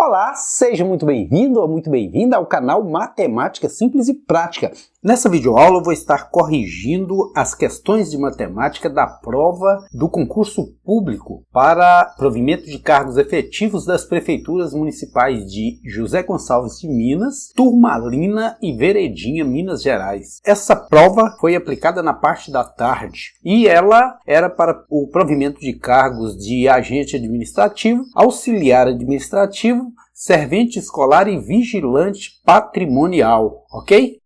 Olá, seja muito bem-vindo ou muito bem-vinda ao canal Matemática Simples e Prática. Nessa videoaula eu vou estar corrigindo as questões de matemática da prova do concurso público para provimento de cargos efetivos das prefeituras municipais de José Gonçalves de Minas, Turmalina e Veredinha, Minas Gerais. Essa prova foi aplicada na parte da tarde e ela era para o provimento de cargos de agente administrativo, auxiliar administrativo, servente escolar e vigilante patrimonial, ok?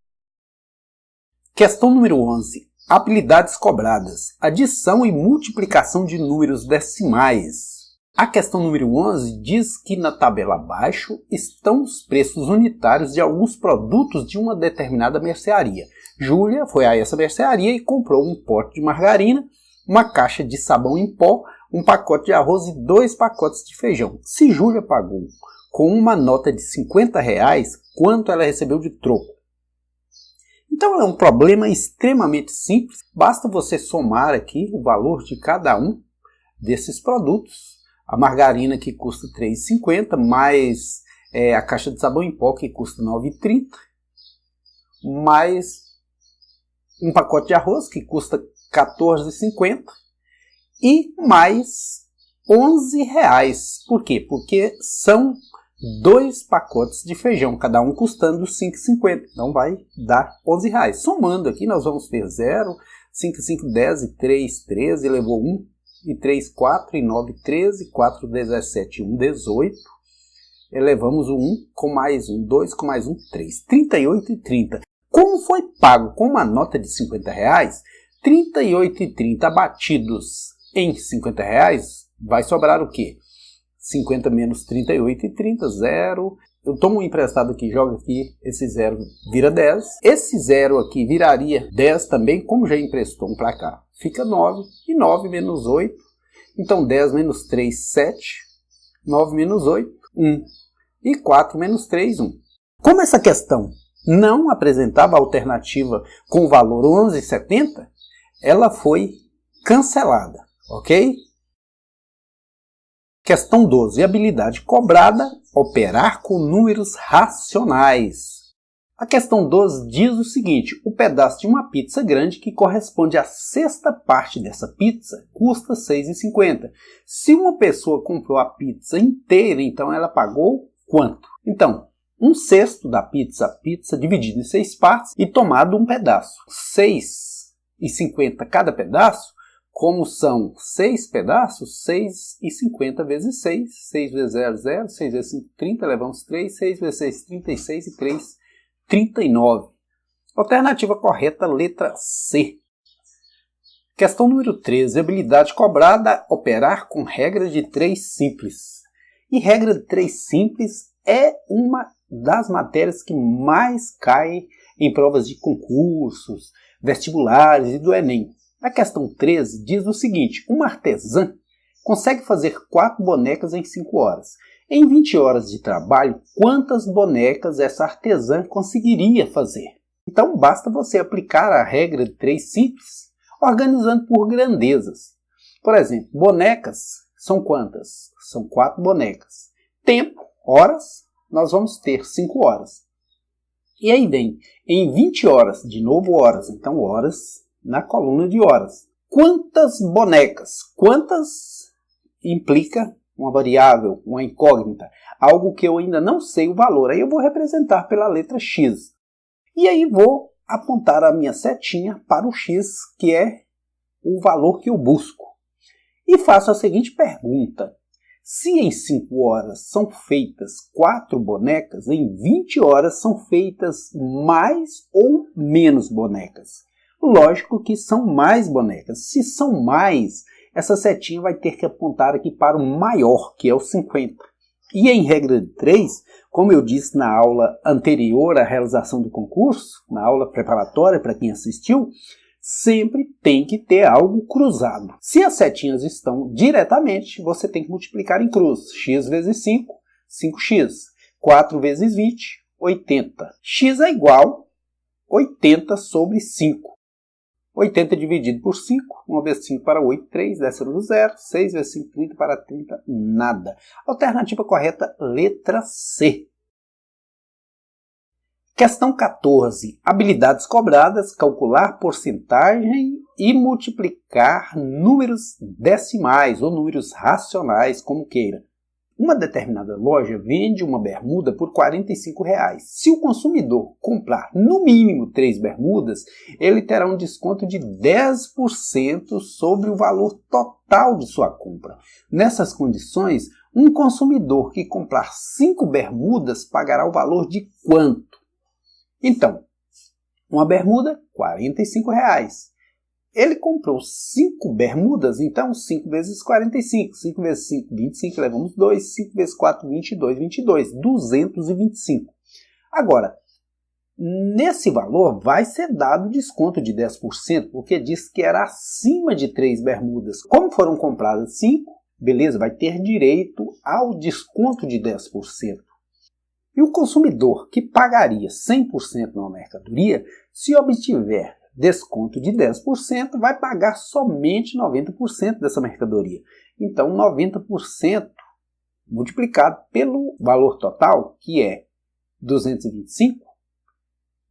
Questão número 11. Habilidades cobradas. Adição e multiplicação de números decimais. A questão número 11 diz que na tabela abaixo estão os preços unitários de alguns produtos de uma determinada mercearia. Júlia foi a essa mercearia e comprou um pote de margarina, uma caixa de sabão em pó, um pacote de arroz e 2 pacotes de feijão. Se Júlia pagou com uma nota de R$50, quanto ela recebeu de troco? Então é um problema extremamente simples, basta você somar aqui o valor de cada um desses produtos. A margarina que custa R$3,50, mais a caixa de sabão em pó que custa R$9,30, mais um pacote de arroz que custa R$14,50 e mais R$11. Por quê? Porque são 2 pacotes de feijão, cada um custando R$5,50. Então vai dar R$11. Somando aqui nós vamos ter 0, 5, 5, 10 e 3, 13, levou 1, e 3, 4, e 9, 13, 4, 17, 1, 18. Elevamos o 1 com mais 1, 2 com mais 1, 3, 38 e 30. Como foi pago com uma nota de R$50, 38 e 30 abatidos em R$50, vai sobrar o quê? 50 menos 38 e 30, 0. Eu tomo um emprestado aqui, jogo aqui, esse 0 vira 10. Esse 0 aqui viraria 10 também, como já emprestou um para cá. Fica 9, e 9 menos 8. Então 10 menos 3, 7. 9 menos 8, 1. E 4 menos 3, 1. Como essa questão não apresentava alternativa com o valor 11,70, ela foi cancelada, ok? Questão 12. Habilidade cobrada, operar com números racionais. A questão 12 diz o seguinte: o pedaço de uma pizza grande que corresponde à sexta parte dessa pizza custa R$6,50. Se uma pessoa comprou a pizza inteira, então ela pagou quanto? Então, um sexto da pizza dividido em 6 partes e tomado um pedaço. R$6,50 cada pedaço. Como são 6 pedaços, 6,50 vezes 6. 6 vezes 0, 0. 6 vezes 5, 30. Levamos 3. 6 vezes 6, 36. E 3, 39. Alternativa correta, letra C. Questão número 13. Habilidade cobrada, operar com regra de 3 simples. E regra de 3 simples é uma das matérias que mais cai em provas de concursos, vestibulares e do Enem. A questão 13 diz o seguinte: uma artesã consegue fazer 4 bonecas em 5 horas. Em 20 horas de trabalho, quantas bonecas essa artesã conseguiria fazer? Então basta você aplicar a regra de 3 simples, organizando por grandezas. Por exemplo, bonecas são quantas? São 4 bonecas. Tempo, horas, nós vamos ter 5 horas. E aí vem, em 20 horas, de novo horas, então horas na coluna de horas. Quantas bonecas? Quantas implica uma variável, uma incógnita, algo que eu ainda não sei o valor. Aí eu vou representar pela letra X. E aí vou apontar a minha setinha para o X, que é o valor que eu busco. E faço a seguinte pergunta: se em 5 horas são feitas 4 bonecas, em 20 horas são feitas mais ou menos bonecas? Lógico que são mais bonecas. Se são mais, essa setinha vai ter que apontar aqui para o maior, que é o 50. E em regra de 3, como eu disse na aula anterior à realização do concurso, na aula preparatória para quem assistiu, sempre tem que ter algo cruzado. Se as setinhas estão diretamente, você tem que multiplicar em cruz. X vezes 5, 5x. 4 vezes 20, 80. X é igual a 80 sobre 5. 80 dividido por 5, 1 vezes 5 para 8, 3, décimo 0, 6 vezes 5, 30 para 30, nada. Alternativa correta, letra C. Questão 14. Habilidades cobradas, calcular porcentagem e multiplicar números decimais ou números racionais, como queira. Uma determinada loja vende uma bermuda por R$ 45. Se o consumidor comprar no mínimo 3 bermudas, ele terá um desconto de 10% sobre o valor total de sua compra. Nessas condições, um consumidor que comprar 5 bermudas pagará o valor de quanto? Então, uma bermuda, R$ 45. Ele comprou 5 bermudas, então 5 vezes 45. 5 vezes 5, 25, levamos 2. 5 vezes 4, 22, 22. 225. Agora, nesse valor vai ser dado desconto de 10%, porque diz que era acima de 3 bermudas. Como foram compradas 5, beleza, vai ter direito ao desconto de 10%. E o consumidor que pagaria 100% numa mercadoria, se obtiver desconto de 10%, vai pagar somente 90% dessa mercadoria. Então, 90% multiplicado pelo valor total, que é 225,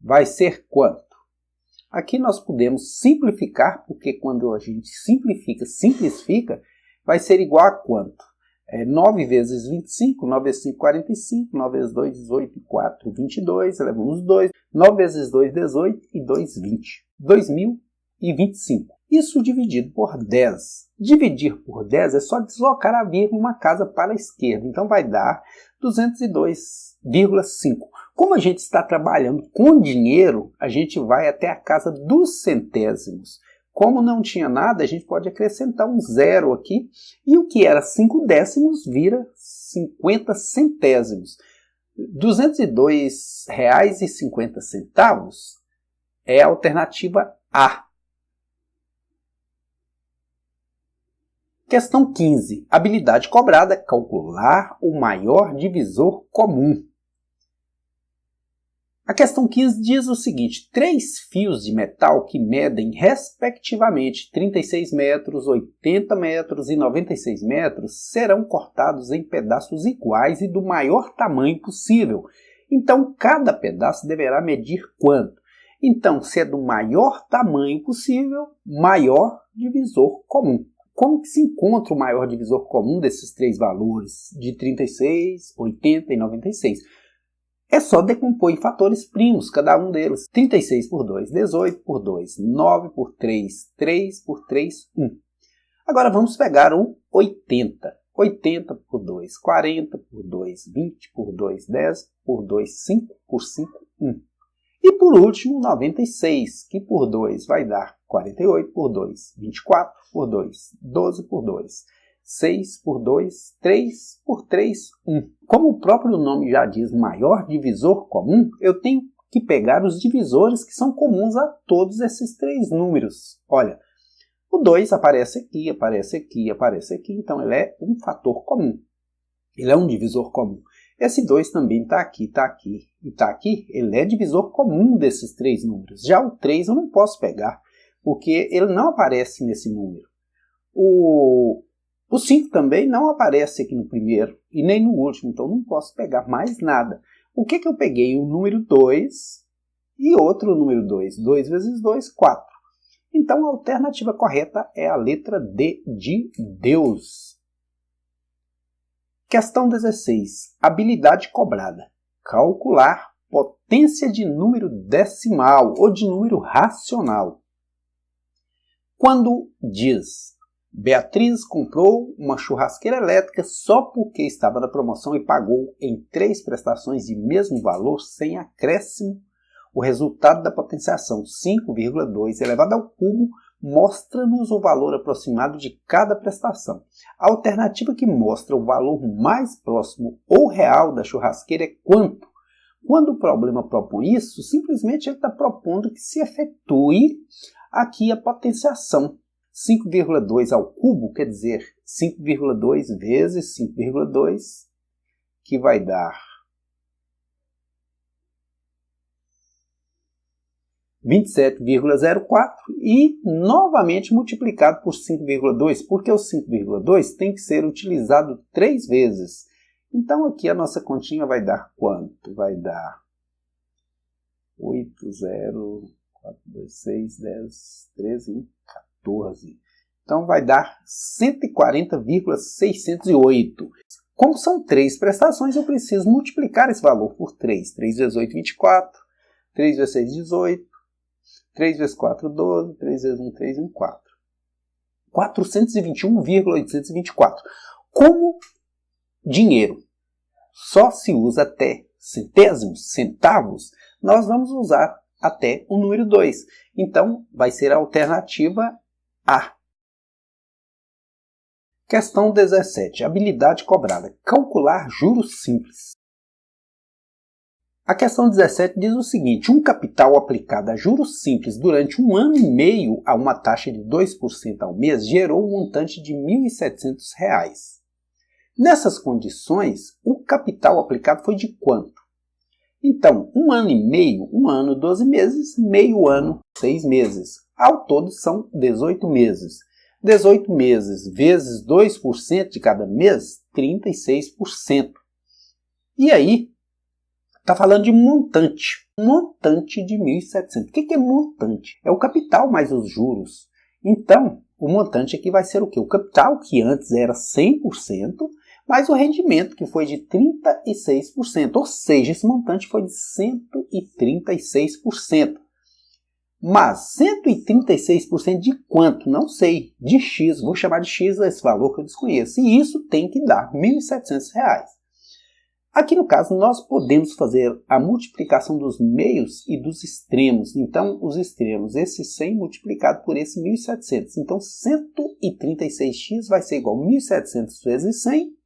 vai ser quanto? Aqui nós podemos simplificar, porque quando a gente simplifica, vai ser igual a quanto? 9 vezes 25, 9 vezes 5, 45, 9 vezes 2, 18, 4, 22, levamos 2, 9 vezes 2, 18 e 2, 20. 2025. Isso dividido por 10. Dividir por 10 é só deslocar a vírgula uma casa para a esquerda. Então vai dar 202,5. Como a gente está trabalhando com dinheiro, a gente vai até a casa dos centésimos. Como não tinha nada, a gente pode acrescentar um zero aqui. E o que era 5 décimos vira 50 centésimos. R$ 202,50 é a alternativa A. Questão 15. Habilidade cobrada, calcular o maior divisor comum. A questão 15 diz o seguinte: 3 fios de metal que medem respectivamente 36 metros, 80 metros e 96 metros serão cortados em pedaços iguais e do maior tamanho possível. Então, cada pedaço deverá medir quanto? Então, se é do maior tamanho possível, maior divisor comum. Como que se encontra o maior divisor comum desses 3 valores, de 36, 80 e 96? É só decompor em fatores primos, cada um deles. 36 por 2, 18 por 2, 9 por 3, 3 por 3, 1. Agora vamos pegar o 80. 80 por 2, 40 por 2, 20 por 2, 10 por 2, 5 por 5, 1. E por último, 96, que por 2 vai dar 48 por 2, 24 por 2, 12 por 2, 6 por 2, 3 por 3, 1. Como o próprio nome já diz, maior divisor comum, eu tenho que pegar os divisores que são comuns a todos esses 3 números. Olha, o 2 aparece aqui, aparece aqui, aparece aqui, então ele é um fator comum. Ele é um divisor comum. Esse 2 também está aqui, está aqui e está aqui. Ele é divisor comum desses 3 números. Já o 3 eu não posso pegar, porque ele não aparece nesse número. O 5 também não aparece aqui no primeiro e nem no último, então não posso pegar mais nada. O que eu peguei? O número 2 e outro número 2. 2 vezes 2, 4. Então a alternativa correta é a letra D de Deus. Questão 16. Habilidade cobrada. Calcular potência de número decimal ou de número racional. Quando diz: Beatriz comprou uma churrasqueira elétrica só porque estava na promoção e pagou em 3 prestações de mesmo valor sem acréscimo, o resultado da potenciação 5,2 elevado ao cubo mostra-nos o valor aproximado de cada prestação. A alternativa que mostra o valor mais próximo ou real da churrasqueira é quanto? Quando o problema propõe isso, simplesmente ele está propondo que se efetue aqui a potenciação. 5,2 ao cubo, quer dizer, 5,2 vezes 5,2, que vai dar 27,04 e novamente multiplicado por 5,2, porque o 5,2 tem que ser utilizado 3 vezes. Então aqui a nossa continha vai dar quanto? Vai dar 8, 0, 4, 2, 6, 10, 13, 14. Então vai dar 140,608. Como são 3 prestações, eu preciso multiplicar esse valor por 3. 3 vezes 8, 24. 3 vezes 6, 18. 3 vezes 4, 12. 3 vezes 1, 3 e 1, 4. 421,824. Como dinheiro só se usa até centésimos, centavos, nós vamos usar até o número 2. Então, vai ser a alternativa A. Questão 17. Habilidade cobrada. Calcular juros simples. A questão 17 diz o seguinte: um capital aplicado a juros simples durante 1 ano e meio a uma taxa de 2% ao mês gerou um montante de R$ 1.700. Nessas condições, o capital aplicado foi de quanto? Então, 1 ano e meio, 1 ano 12 meses, meio ano 6 meses. Ao todo são 18 meses. 18 meses vezes 2% de cada mês, 36%. E aí, está falando de montante. Montante de 1.700. O que é montante? É o capital mais os juros. Então, o montante aqui vai ser o quê? O capital, que antes era 100%, mais o rendimento, que foi de 36%. Ou seja, esse montante foi de 136%. Mas 136% de quanto? Não sei. De X. Vou chamar de X esse valor que eu desconheço. E isso tem que dar R$ 1.700. Aqui no caso nós podemos fazer a multiplicação dos meios e dos extremos. Então os extremos, esse 100 multiplicado por esse 1.700. Então 136x vai ser igual a 1.700 vezes 100.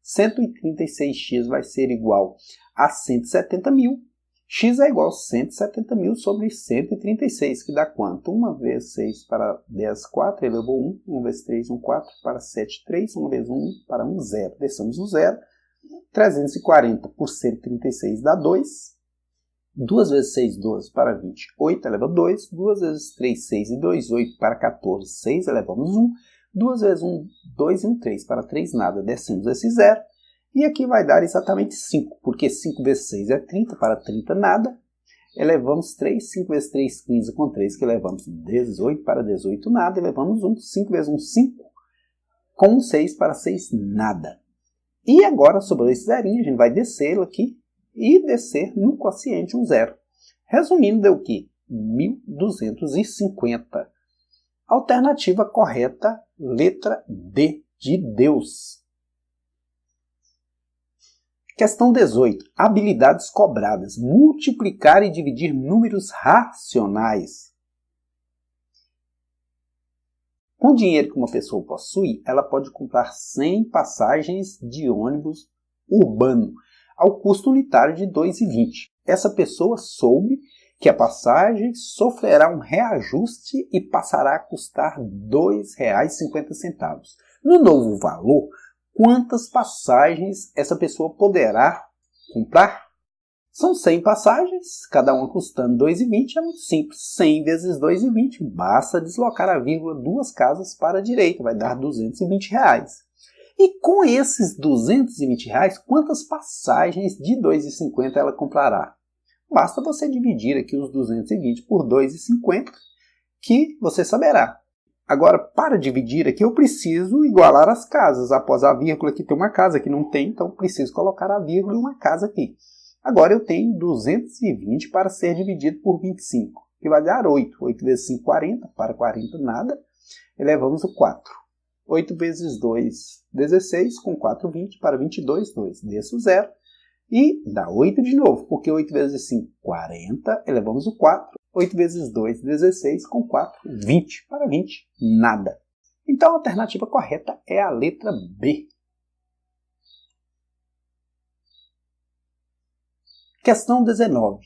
136x vai ser igual a 170 mil. X é igual a 170 mil sobre 136, que dá quanto? 1 vezes 6 para 10, 4, elevou 1. 1 vezes 3, 1, 4, para 7, 3. 1 vezes 1, para 1, 0. Descemos o 0. 340 por 136 dá 2. 2 vezes 6, 12 para 20, 8 eleva 2. 2 vezes 3, 6 e 2, 8 para 14, 6 elevamos 1. 2 vezes 1, 2 e 1, 3 para 3, nada. Descemos esse 0. E aqui vai dar exatamente 5, porque 5 vezes 6 é 30, para 30 nada. Elevamos 3, 5 vezes 3, 15, com 3 que elevamos 18, para 18 nada. Elevamos 1, 5 vezes 1, 5, com 6 para 6 nada. E agora sobrou esse zerinho, a gente vai descê-lo aqui e descer no quociente um 0. Resumindo, deu o quê? 1.250. Alternativa correta, letra D, de Deus. Questão 18. Habilidades cobradas. Multiplicar e dividir números racionais. Com o dinheiro que uma pessoa possui, ela pode comprar 100 passagens de ônibus urbano, ao custo unitário de R$ 2,20. Essa pessoa soube que a passagem sofrerá um reajuste e passará a custar R$ 2,50. No novo valor, quantas passagens essa pessoa poderá comprar? São 100 passagens, cada uma custando R$ 2,20, é muito simples. 100 vezes R$ 2,20, basta deslocar a vírgula 2 casas para a direita, vai dar R$ 220. E com esses R$ 220, quantas passagens de R$ 2,50 ela comprará? Basta você dividir aqui os 220 por R$ 2,50, que você saberá. Agora, para dividir aqui, eu preciso igualar as casas. Após a vírgula aqui tem uma casa que não tem, então preciso colocar a vírgula e uma casa aqui. Agora eu tenho 220 para ser dividido por 25, que vai dar 8. 8 vezes 5, 40. Para 40, nada. Elevamos o 4. 8 vezes 2, 16. Com 4, 20. Para 22, 2. Desço o 0. E dá 8 de novo, porque 8 vezes 5, 40. Elevamos o 4. 8 vezes 2, 16. Com 4, 20. Para 20, nada. Então a alternativa correta é a letra B. Questão 19.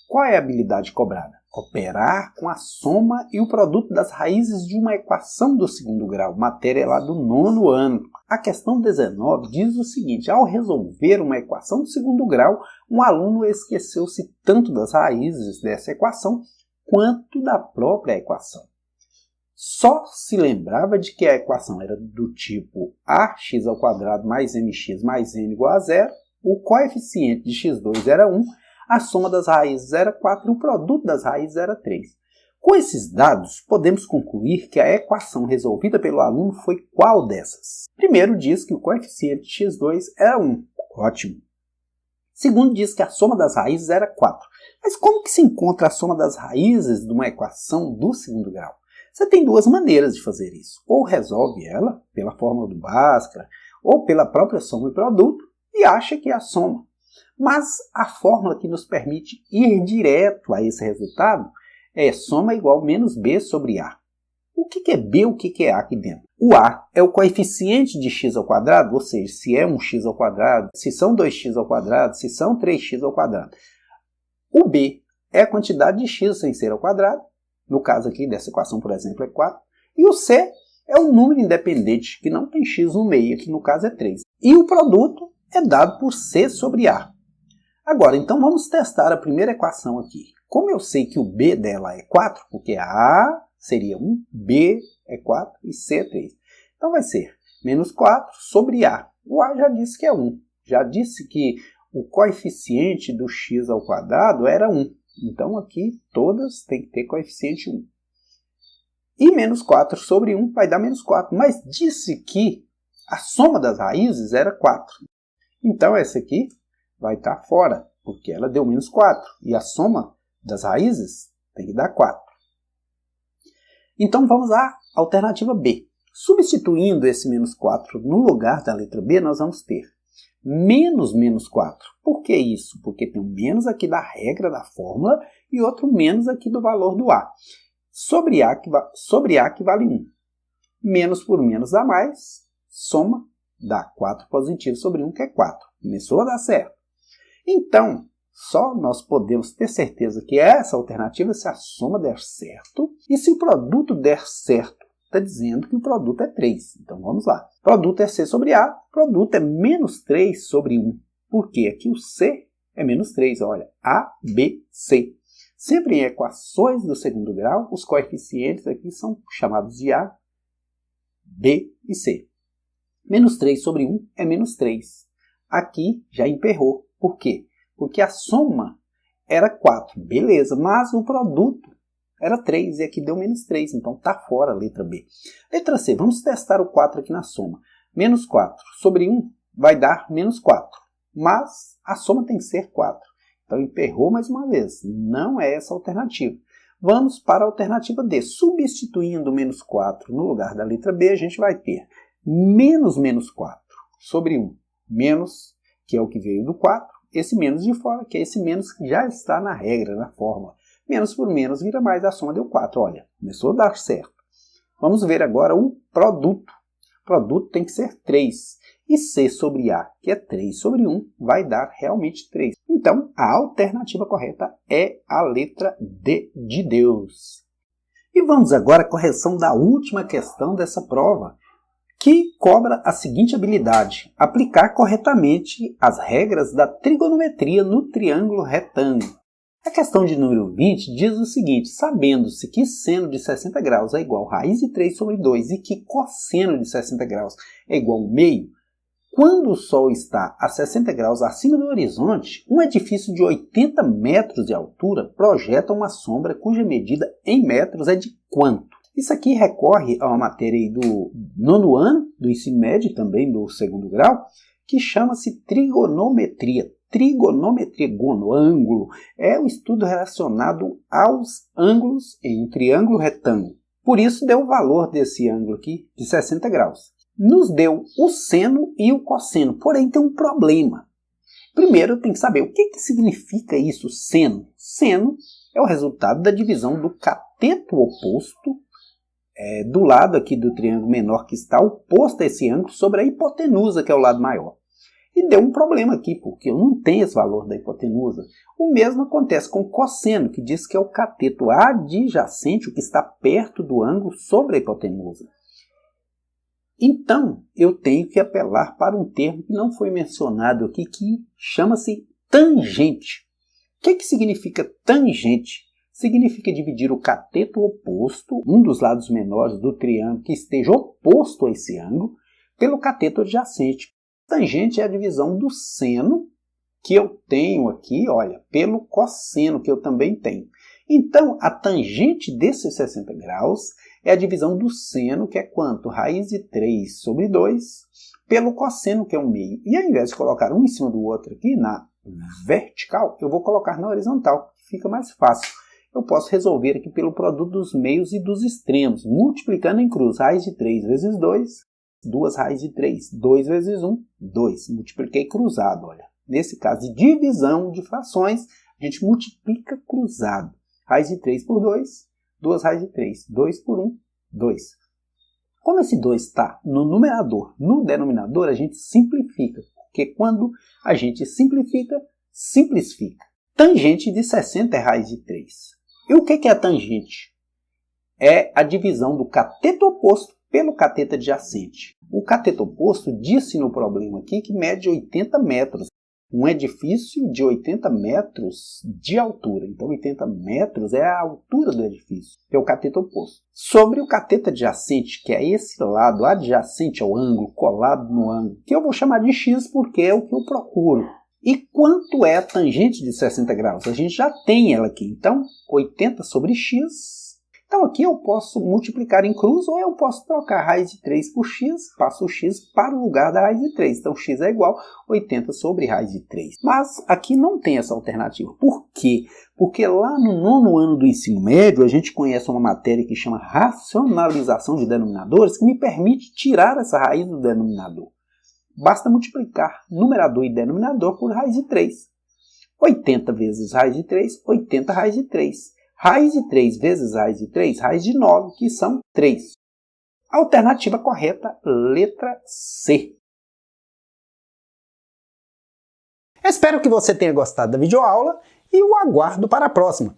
Qual é a habilidade cobrada? Operar com a soma e o produto das raízes de uma equação do segundo grau, matéria lá do 9º ano. A questão 19 diz o seguinte: ao resolver uma equação do segundo grau, um aluno esqueceu-se tanto das raízes dessa equação quanto da própria equação. Só se lembrava de que a equação era do tipo ax² mais mx mais n igual a 0, o coeficiente de x2 era 1, a soma das raízes era 4 e o produto das raízes era 3. Com esses dados, podemos concluir que a equação resolvida pelo aluno foi qual dessas? Primeiro, diz que o coeficiente de x2 era 1. Ótimo. Segundo, diz que a soma das raízes era 4. Mas como que se encontra a soma das raízes de uma equação do segundo grau? Você tem duas maneiras de fazer isso. Ou resolve ela pela fórmula do Bhaskara, ou pela própria soma e produto, e acha que é a soma. Mas a fórmula que nos permite ir direto a esse resultado é soma igual menos b sobre a. O que é b, o que é a aqui dentro? O a é o coeficiente de x², ou seja, se é um x², se são 2x², se são 3x². O b é a quantidade de x sem ser ao quadrado, no caso aqui dessa equação, por exemplo, é 4. E o c é um número independente, que não tem x no meio, aqui no caso é 3. E o produto é dado por c sobre a. Agora, então vamos testar a primeira equação aqui. Como eu sei que o b dela é 4, porque a seria 1, b é 4 e c é 3. Então vai ser menos 4 sobre a. O a já disse que é 1. Já disse que o coeficiente do x² era 1. Então aqui todas têm que ter coeficiente 1. E menos 4 sobre 1 vai dar menos 4. Mas disse que a soma das raízes era 4. Então essa aqui vai estar fora, porque ela deu menos 4. E a soma das raízes tem que dar 4. Então vamos à alternativa B. Substituindo esse menos 4 no lugar da letra B, nós vamos ter menos 4. Por que isso? Porque tem um menos aqui da regra da fórmula e outro menos aqui do valor do A. Sobre A que vale 1. Menos por menos dá mais, soma, dá 4 positivo sobre 1, que é 4. Começou a dar certo. Então, só nós podemos ter certeza que essa alternativa se a soma der certo e se o produto der certo. Está dizendo que o produto é 3. Então vamos lá. Produto é C sobre A, produto é menos 3 sobre 1. Por quê? Aqui o C é menos 3. Olha, A, B, C. Sempre em equações do segundo grau, os coeficientes aqui são chamados de A, B e C. Menos 3 sobre 1 é menos 3. Aqui já emperrou. Por quê? Porque a soma era 4. Beleza, mas o produto era 3 e aqui deu menos 3, então está fora a letra B. Letra C, vamos testar o 4 aqui na soma. Menos 4 sobre 1 vai dar menos 4, mas a soma tem que ser 4. Então emperrou mais uma vez, não é essa a alternativa. Vamos para a alternativa D. Substituindo menos 4 no lugar da letra B, a gente vai ter menos 4 sobre 1, menos, que é o que veio do 4, esse menos de fora, que é esse menos que já está na regra, na fórmula. Menos por menos vira mais, a soma deu 4. Olha, começou a dar certo. Vamos ver agora o produto. O produto tem que ser 3. E C sobre A, que é 3 sobre 1, vai dar realmente 3. Então, a alternativa correta é a letra D de Deus. E vamos agora à correção da última questão dessa prova, que cobra a seguinte habilidade: aplicar corretamente as regras da trigonometria no triângulo retângulo. A questão de número 20 diz o seguinte: sabendo-se que seno de 60 graus é igual a raiz de 3 sobre 2 e que cosseno de 60 graus é igual a meio, quando o Sol está a 60 graus acima do horizonte, um edifício de 80 metros de altura projeta uma sombra cuja medida em metros é de quanto? Isso aqui recorre a uma matéria do 9º ano do ensino médio, também do segundo grau, que chama-se trigonometria. Trigonometria, ângulo, é um estudo relacionado aos ângulos em um triângulo retângulo. Por isso deu o valor desse ângulo aqui de 60 graus. Nos deu o seno e o cosseno, porém tem um problema. Primeiro tem que saber o que significa isso, seno. Seno é o resultado da divisão do cateto oposto, do lado aqui do triângulo menor que está oposto a esse ângulo, sobre a hipotenusa, que é o lado maior. E deu um problema aqui, porque eu não tenho esse valor da hipotenusa. O mesmo acontece com o cosseno, que diz que é o cateto adjacente, o que está perto do ângulo sobre a hipotenusa. Então, eu tenho que apelar para um termo que não foi mencionado aqui, que chama-se tangente. O que significa tangente? significa dividir o cateto oposto, um dos lados menores do triângulo que esteja oposto a esse ângulo, pelo cateto adjacente. Tangente é a divisão do seno que eu tenho aqui, olha, pelo cosseno que eu também tenho. Então, a tangente desses 60 graus é a divisão do seno, que é quanto? Raiz de 3 sobre 2, pelo cosseno, que é 1/2. E ao invés de colocar um em cima do outro aqui na vertical, eu vou colocar na horizontal, que fica mais fácil. Eu posso resolver aqui pelo produto dos meios e dos extremos, multiplicando em cruz. Raiz de 3 vezes 2, 2 raiz de 3. 2 vezes 1, 2. Multipliquei cruzado, olha. Nesse caso de divisão de frações, a gente multiplica cruzado. Raiz de 3 por 2, 2 raiz de 3. 2 por 1, 2. Como esse 2 está no numerador, no denominador, a gente simplifica. Porque quando a gente simplifica, simplifica. Tangente de 60 é raiz de 3. E o que é a tangente? É a divisão do cateto oposto pelo cateto adjacente. O cateto oposto disse no problema aqui que mede 80 metros. Um edifício de 80 metros de altura. Então, 80 metros é a altura do edifício, que é o cateto oposto. Sobre o cateto adjacente, que é esse lado adjacente ao ângulo, colado no ângulo, que eu vou chamar de x porque é o que eu procuro. E quanto é a tangente de 60 graus? A gente já tem ela aqui. Então, 80 sobre x. Então, aqui eu posso multiplicar em cruz ou eu posso trocar raiz de 3 por x, passo o x para o lugar da raiz de 3. Então, x é igual a 80 sobre raiz de 3. Mas aqui não tem essa alternativa. Por quê? Porque lá no 9º ano do ensino médio, a gente conhece uma matéria que chama racionalização de denominadores, que me permite tirar essa raiz do denominador. Basta multiplicar numerador e denominador por raiz de 3. 80 vezes raiz de 3, 80 raiz de 3. Raiz de 3 vezes raiz de 3, raiz de 9, que são 3. Alternativa correta, letra C. Espero que você tenha gostado da videoaula e o aguardo para a próxima.